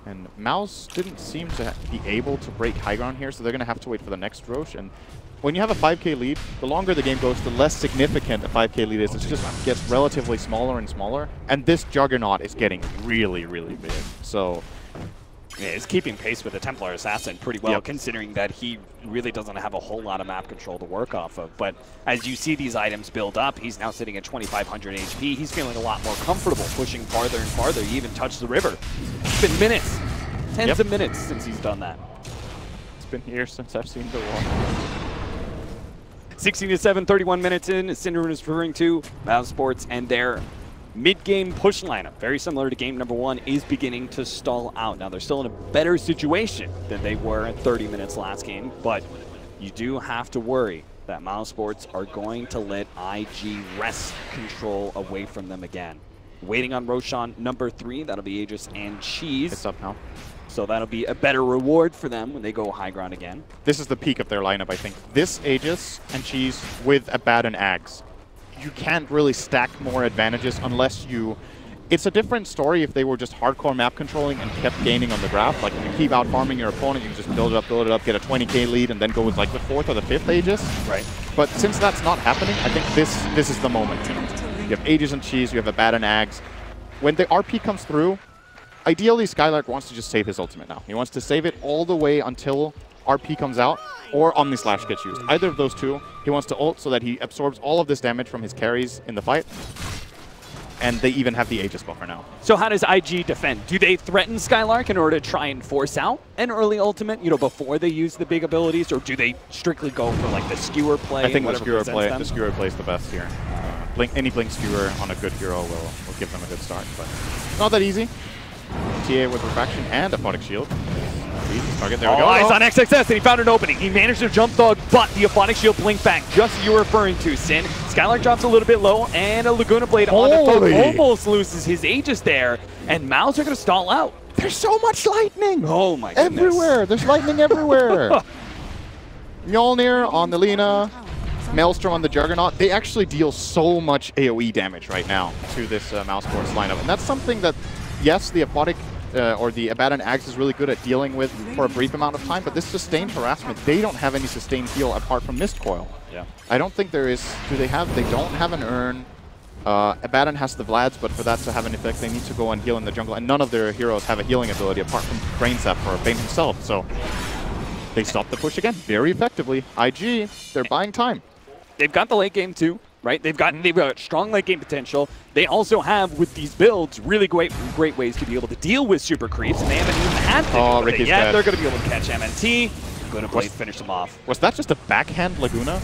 And Mouz didn't seem to be able to break high ground here, so they're going to have to wait for the next Roche. And when you have a 5k lead, the longer the game goes, the less significant a 5k lead is. It just gets relatively smaller and smaller. And this Juggernaut is getting really, really big. So yeah, he's keeping pace with the Templar Assassin pretty well, considering that he really doesn't have a whole lot of map control to work off of. But as you see these items build up, he's now sitting at 2,500 HP. He's feeling a lot more comfortable pushing farther and farther. He even touched the river. It's been minutes, tens of minutes since he's done that. It's been years since I've seen the war. 16-7, 31 minutes in. Syndrome is referring to Mousesports and their mid-game push lineup, very similar to game number 1, is beginning to stall out. Now, they're still in a better situation than they were at 30 minutes last game, but you do have to worry that Mousesports are going to let IG wrest control away from them again. Waiting on Roshan number 3, that'll be Aegis and Cheese. It's up now. So that'll be a better reward for them when they go high ground again. This is the peak of their lineup, I think. This Aegis and Cheese with a Bat and Ags. You can't really stack more advantages unless you... It's a different story if they were just hardcore map controlling and kept gaining on the graph. Like, if you keep out farming your opponent, you can just build it up, get a 20k lead, and then go with like the 4th or the 5th Aegis. Right. But since that's not happening, I think this is the moment. You have Aegis and Cheese, you have a Bat and Ags. When the RP comes through, ideally Skylark wants to just save his ultimate now. He wants to save it all the way until RP comes out or Omni Slash gets used. Either of those two, he wants to ult so that he absorbs all of this damage from his carries in the fight. And they even have the Aegis buffer now. So how does IG defend? Do they threaten Skylark in order to try and force out an early ultimate, you know, before they use the big abilities, or do they strictly go for like the skewer play? I think the skewer play is the best here. Any blink skewer on a good hero will give them a good start, but not that easy. TA with refraction and Aphotic Shield. Target, there we go. Eyes on XXS, and he found an opening. He managed to jump thug, but the Aphotic Shield blinked back, just as you were referring to, Sin. Skylark drops a little bit low, and a Laguna Blade on the thug almost loses his Aegis there, and Mouz are going to stall out. There's so much lightning! Oh my goodness. Everywhere! There's lightning everywhere! Mjolnir on the Lina, Maelstrom on the Juggernaut. They actually deal so much AoE damage right now to this Mousesports lineup, and that's something that, yes, the Aphotic or the Abaddon Axe is really good at dealing with for a brief amount of time, but this sustained harassment, they don't have any sustained heal apart from Mist Coil. Yeah. I don't think there is. They don't have an urn. Abaddon has the Vlads, but for that to have an effect, they need to go and heal in the jungle, and none of their heroes have a healing ability apart from Brain Sap or Bane himself, so they stopped the push again very effectively. IG, they're buying time. They've got the late game too, right? They've got strong late game potential. They also have, with these builds, really great ways to be able to deal with super creeps, and they haven't even had to do it yet. They're going to be able to catch MNT. Laguna Blade finish them off. Was that just a backhand Laguna?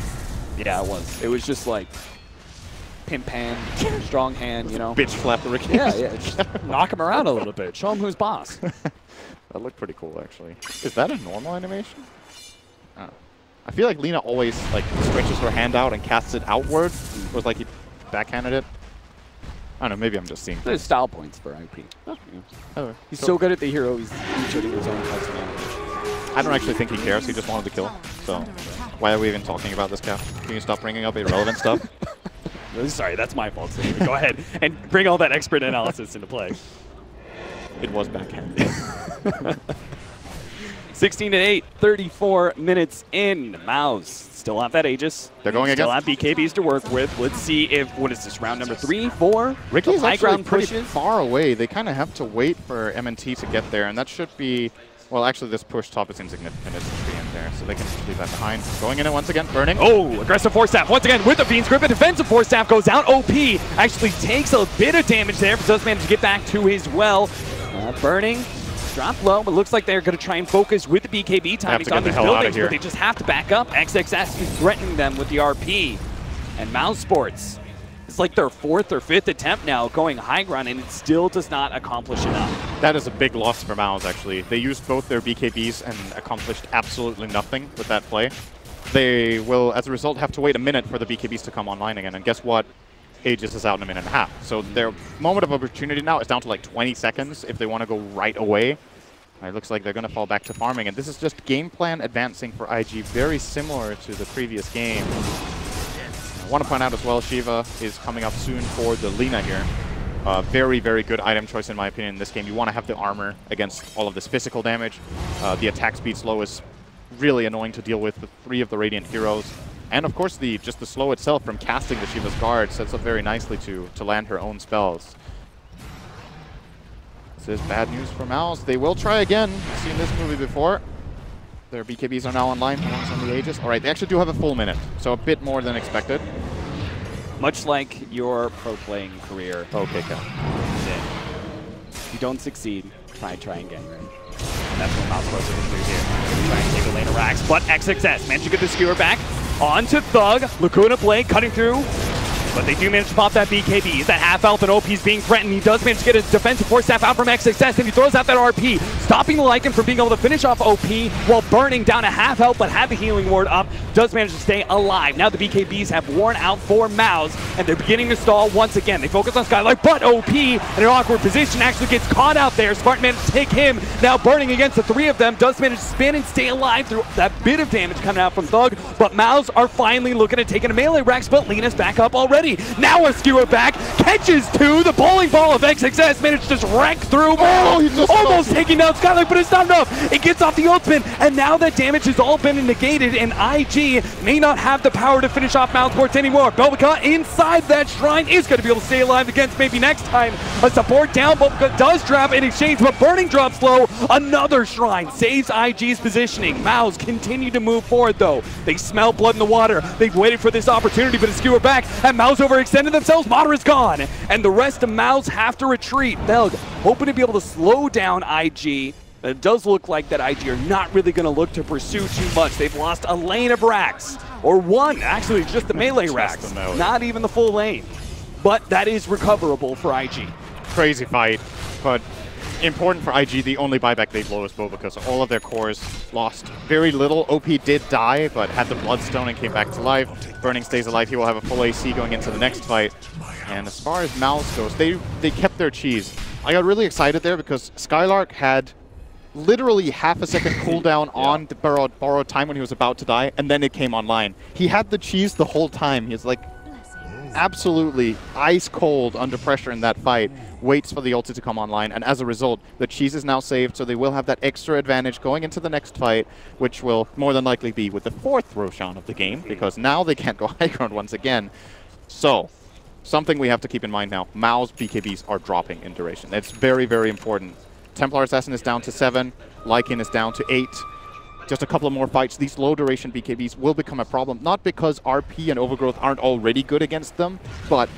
Yeah, it was. It was just like pimp hand, strong hand, you know. Bitch flap the Ricky. Yeah, just knock him around a little bit. Show him who's boss. That looked pretty cool, actually. Is that a normal animation? I feel like Lina always like stretches her hand out and casts it outward. It was like he backhanded it. I don't know, maybe I'm just seeing. There's style points for IP. Oh, yeah. He's so good at the hero, he's shooting his own custom damage. I don't actually think he cares. He just wanted to kill. So why are we even talking about this, Cap? Can you stop bringing up irrelevant stuff? Sorry, that's my fault. So go ahead and bring all that expert analysis into play. It was backhanded. 16-8, 34 minutes in. Mouz still have that Aegis. They're going still against. have BKBs to work with. Let's see if, what is this, round number 3, 4? Ricky's high actually ground pretty pushes. far away. They kind of have to wait for MNT to get there, and that should be. Well, actually, this push top is insignificant. It's just in there, so they can leave that behind. Going in it once again, burning. Oh, aggressive force staff once again with the Fiend's Grip. A defensive force staff goes out. OP actually takes a bit of damage there, but does manage to get back to his well. Burning, drop low, but looks like they're going to try and focus with the BKB timing on these buildings, but they just have to back up. XXS is threatening them with the RP. And Mousesports, it's like their 4th or 5th attempt now going high ground, and it still does not accomplish enough. That is a big loss for Mouz, actually. They used both their BKBs and accomplished absolutely nothing with that play. They will, as a result, have to wait a minute for the BKBs to come online again, and guess what? Aegis is out in a minute and a half. So their moment of opportunity now is down to like 20 seconds if they want to go right away. It looks like they're going to fall back to farming, and this is just game plan advancing for IG, very similar to the previous game. I want to point out as well, Shiva is coming up soon for the Lina here. Very, very good item choice in my opinion in this game. You want to have the armor against all of this physical damage. The attack speed slow is really annoying to deal with 3 of the Radiant heroes. And of course, just the slow itself from casting the Shiva's guard sets up very nicely to land her own spells. This is bad news for Mouz. They will try again. We've seen this movie before. Their BKBs are now online. One's on the Aegis. All right, they actually do have a full minute, so a bit more than expected. Much like your pro playing career. Okay, Cal. If you don't succeed, try again, right? And that's what Mousesports are going to do here. They're trying to take a lane of Rax, but XXS managed to get the skewer back. On to Thug. Lacuna Blade cutting through. But they do manage to pop that BKB. He's at half health and OP's being threatened. He does manage to get his defensive force staff out from XXS, and he throws out that RP, stopping the Lycan from being able to finish off OP while burning down to half health, but had the healing ward up. Does manage to stay alive. Now the BKBs have worn out for Mouz, and they're beginning to stall once again. They focus on Skylark, but OP in an awkward position actually gets caught out there. Spartan managed to take him. Now burning against the 3 of them. Does manage to spin and stay alive through that bit of damage coming out from Thug, but Mouz are finally looking at taking a melee Rax, but Lina's back up already. Now a skewer back, catches 2, the bowling ball of XXS managed to just wreck through. Almost taking down Skylark, but it's not enough. It gets off the ultimate, and now that damage has all been negated, and IG may not have the power to finish off Mousesports anymore. Belvica inside that shrine is going to be able to stay alive against maybe next time. A support down, Belvica does drop in exchange, but Burning drops low. Another shrine saves IG's positioning. Mouz continue to move forward though. They smell blood in the water. They've waited for this opportunity, but a skewer back, and Mouz overextended themselves. Mater is gone, and the rest of Mouz have to retreat. They're hoping to be able to slow down IG. It does look like that IG are not really going to look to pursue too much. They've lost a lane of Rax, or one, actually just the melee Rax, not even the full lane. But that is recoverable for IG. Crazy fight, but important for IG. The only buyback they blow is Bo, because all of their cores lost very little. OP did die, but had the Bloodstone and came back to life. Burning stays alive. He will have a full AC going into the next fight. And as far as Mouz goes, they kept their cheese. I got really excited there because Skylark had literally half a second cooldown on the borrowed time when he was about to die, and then it came online. He had the cheese the whole time. He's like absolutely ice cold under pressure in that fight, waits for the ulti to come online, and as a result, the cheese is now saved, so they will have that extra advantage going into the next fight, which will more than likely be with the 4th Roshan of the game, because now they can't go high ground once again. So, something we have to keep in mind now, Mouz BKBs are dropping in duration. It's very, very important. Templar Assassin is down to 7, Lycan is down to 8. Just a couple of more fights, these low duration BKBs will become a problem, not because RP and Overgrowth aren't already good against them, but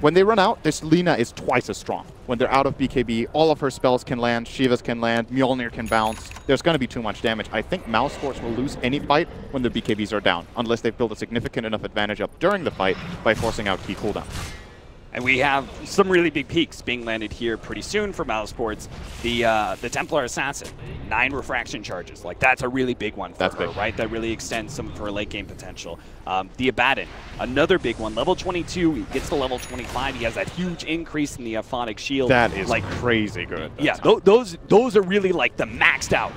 when they run out, this Lina is twice as strong. When they're out of BKB, all of her spells can land, Shiva's can land, Mjolnir can bounce. There's going to be too much damage. I think Mousesports will lose any fight when their BKBs are down, unless they've built a significant enough advantage up during the fight by forcing out key cooldown. And we have some really big peaks being landed here pretty soon for Mousesports. The Templar Assassin, 9 refraction charges. Like, that's a really big one for That's her, big. right? That really extends some for late game potential. The Abaddon, another big one. Level 22, he gets to level 25. He has that huge increase in the Aphonic Shield. That is like crazy good. Yeah, those are really like the maxed out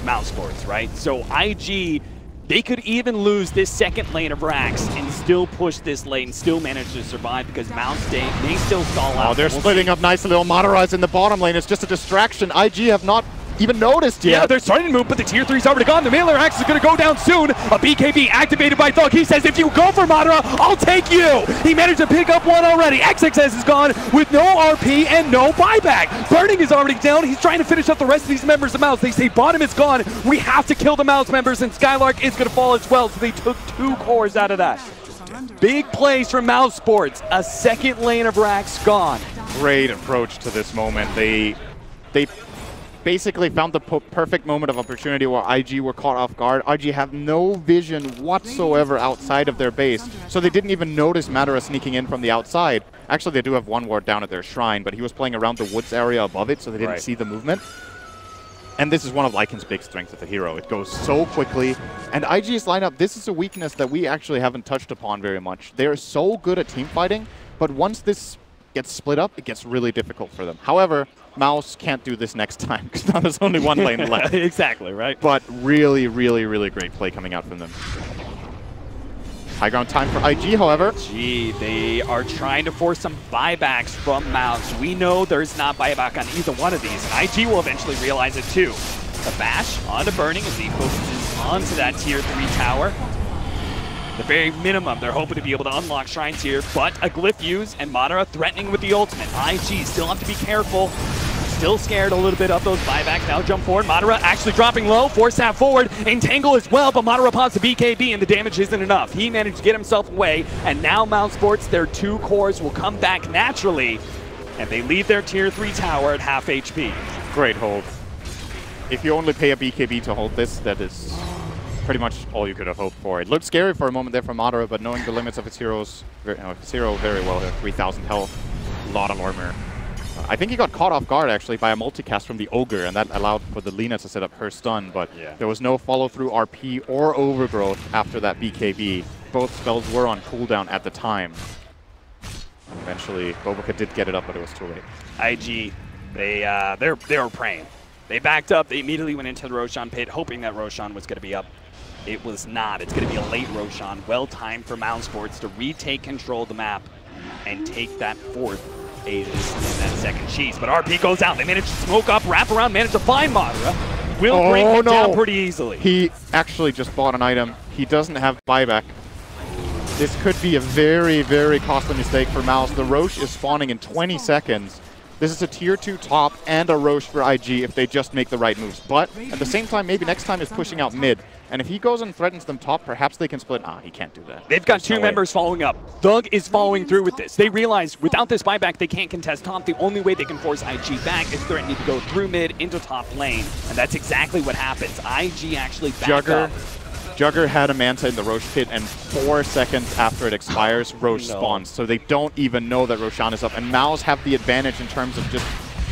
Mousesports, right? So IG, they could even lose this second lane of Rax and still push this lane, still manage to survive because Mouse may still stall out. Oh, they're We'll splitting see. up nicely. Little Madara's in the bottom lane. It's just a distraction. IG have not even noticed yet. Yeah, they're starting to move, but the tier 3's already gone. The Mailer Axe is going to go down soon. A BKB activated by Thug. He says, if you go for Madara, I'll take you. He managed to pick up one already. XXS is gone with no RP and no buyback. Burning is already down. He's trying to finish up the rest of these members of Mouse. They say bottom is gone. We have to kill the Mouse members, and Skylark is going to fall as well, so they took 2 cores out of that. Big plays from Mousesports. A second lane of Rax gone. Great approach to this moment. They basically found the perfect moment of opportunity where IG were caught off guard. IG have no vision whatsoever outside of their base, so they didn't even notice Madara sneaking in from the outside. Actually, they do have one ward down at their shrine, but he was playing around the woods area above it, so they didn't see the movement. And this is one of Lycan's big strengths of the hero. It goes so quickly. And IG's lineup, this is a weakness that we actually haven't touched upon very much. They are so good at team fighting, but once this gets split up, it gets really difficult for them. However, Mouse can't do this next time because now there's only one lane left. Exactly, right? But really, really, really great play coming out from them. High ground time for IG, however. They are trying to force some buybacks from Mouse. We know there's not buyback on either one of these, and IG will eventually realize it too. The bash onto Burning as he focuses onto that tier 3 tower. The very minimum, they're hoping to be able to unlock shrines here, but a glyph use and Madara threatening with the ultimate. IG still have to be careful. Still scared a little bit of those buybacks. Now jump forward. Madara actually dropping low. Force that forward. Entangle as well, but Madara pops the BKB and the damage isn't enough. He managed to get himself away, and now Mousesports, their 2 cores will come back naturally, and they leave their tier 3 tower at half HP. Great hold. If you only pay a BKB to hold this, that is pretty much all you could have hoped for. It looked scary for a moment there for Madara, but knowing the limits of its heroes, its hero very well here. 3,000 health, a lot of armor. I think he got caught off guard actually by a multicast from the Ogre, and that allowed for the Lina to set up her stun, but there was no follow-through RP or overgrowth after that BKB. Both spells were on cooldown at the time. Eventually, bo3 did get it up, but it was too late. IG, they were praying. They backed up. They immediately went into the Roshan pit, hoping that Roshan was going to be up. It was not. It's going to be a late Roshan. Well timed for Mousesports to retake control of the map and take that 4th Aegis and that 2nd Cheese. But RP goes out. They manage to smoke up, wrap around, manage to find Madara. Will bring him down pretty easily. He actually just bought an item. He doesn't have buyback. This could be a very, very costly mistake for Mouse. The Roche is spawning in 20 seconds. This is a tier 2 top and a Roche for IG if they just make the right moves. But at the same time, maybe next time is pushing out mid. And if he goes and threatens them top, perhaps they can split. Ah, he can't do that. They've got 2 members following up. Thug is following through with this. They realize without this buyback, they can't contest top. The only way they can force IG back is threatening to go through mid into top lane. And that's exactly what happens. IG actually backed up. Jugger had a Manta in the Roche pit, and 4 seconds after it expires, Roche spawns. So they don't even know that Roshan is up. And Mouse have the advantage in terms of just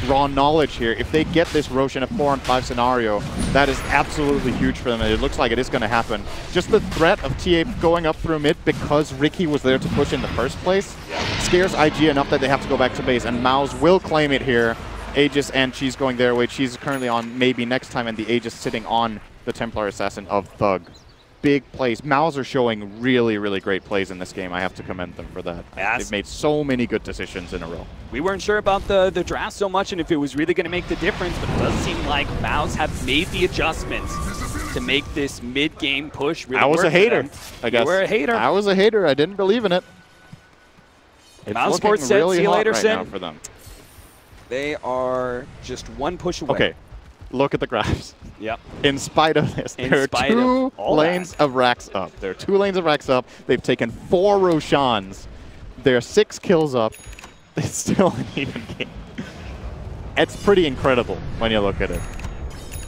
raw knowledge here. If they get this Roche in a 4-on-5 scenario, that is absolutely huge for them, and it looks like it is going to happen. Just the threat of TA going up through mid because Ricky was there to push in the first place scares IG enough that they have to go back to base, and Mouse will claim it here. Aegis and Cheese going their way. Cheese is currently on maybe next time, and the Aegis sitting on the Templar Assassin of Thug. Big plays. Mouse are showing really, really great plays in this game. I have to commend them for that. They've made so many good decisions in a row. We weren't sure about the draft so much and if it was really going to make the difference, but it does seem like Mouse have made the adjustments to make this mid-game push really I was work a hater, for them. I guess. You were a hater. I was a hater. I didn't believe in it. It's Mousesports said, really see you later, right Sin. now for them. They are just 1 push away. Okay, look at the graphs. Yep. In spite of this, there are 2 lanes of racks up. There are 2 lanes of racks up. They've taken 4 Roshans. There are 6 kills up. It's still an even game. It's pretty incredible when you look at it.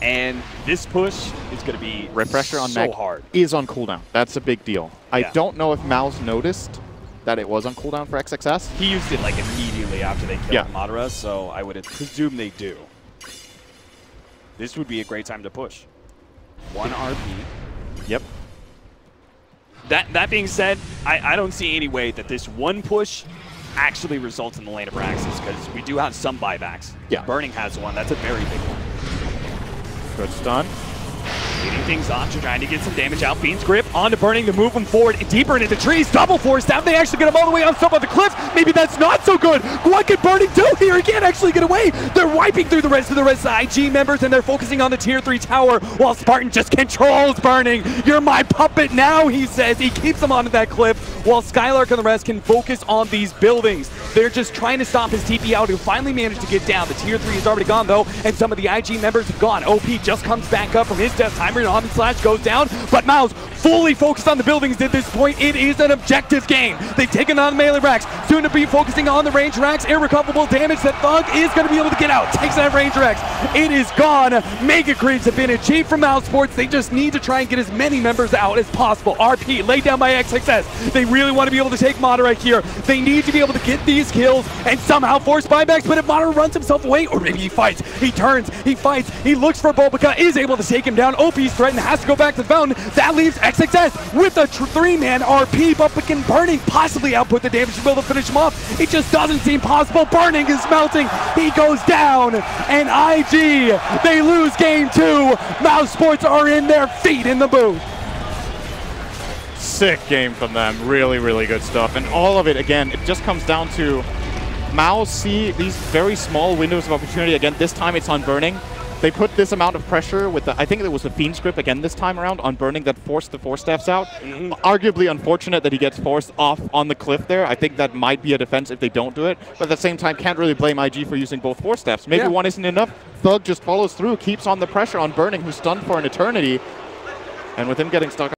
And this push is going to be Refresher on so Mac hard. is on cooldown. That's a big deal. I don't know if Mouse noticed that it was on cooldown for XXS. He used it like immediately after they killed Yeah. Madara, so I would presume they do. This would be a great time to push. 1 RP. Yep. That being said, I don't see any way that this one push actually results in the lane of Braxis, because we do have some buybacks. Yeah. Burning has one. That's a very big one. Good stun. Leading things off, trying to get some damage out. Fiend's Grip onto Burning to move him forward, deeper into the trees. Double force down. They actually get him all the way on top of the cliff. Maybe that's not so good. What can Burning do here? He can't actually get away. They're wiping through the rest of the IG members, and they're focusing on the tier 3 tower while Spartan just controls Burning. You're my puppet now, he says. He keeps him onto that cliff while Skylark and the rest can focus on these buildings. They're just trying to stop his TP out, who finally managed to get down. The tier 3 is already gone, though, and some of the IG members have gone. OP just comes back up from his death timer, and Omni Slash goes down, but Mouz fully focused on the buildings at this point. It is an objective game. They've taken on the melee racks, soon to be focusing on the range racks. Irrecoverable damage that Thug is going to be able to get out. Takes that range racks. It is gone. Mega creeps have been achieved from Mousesports. They just need to try and get as many members out as possible. RP laid down by XXS. They really want to be able to take Madara here. They need to be able to get these kills and somehow force buybacks, but if Madara runs himself away, or maybe he fights, he turns, he fights, he looks for Bulbaka, is able to take him down. OP's threatened, has to go back to the fountain. That leaves XXS with a 3-man RP, but can Burning possibly output the damage to be able to finish him off? It just doesn't seem possible. Burning is melting. He goes down, and IG, they lose game 2. Mousesports are in their feet in the booth. Sick game from them. Really, really good stuff. And all of it, again, it just comes down to Mouz see these very small windows of opportunity. Again, this time it's on Burning. They put this amount of pressure with the, I think it was the Fiend's Grip again this time around on Burning that forced the Force Staffs out. Arguably unfortunate that he gets forced off on the cliff there. I think that might be a defense if they don't do it. But at the same time, can't really blame IG for using both Force Staffs. Maybe one isn't enough. Thug just follows through, keeps on the pressure on Burning, who's stunned for an eternity. And with him getting stuck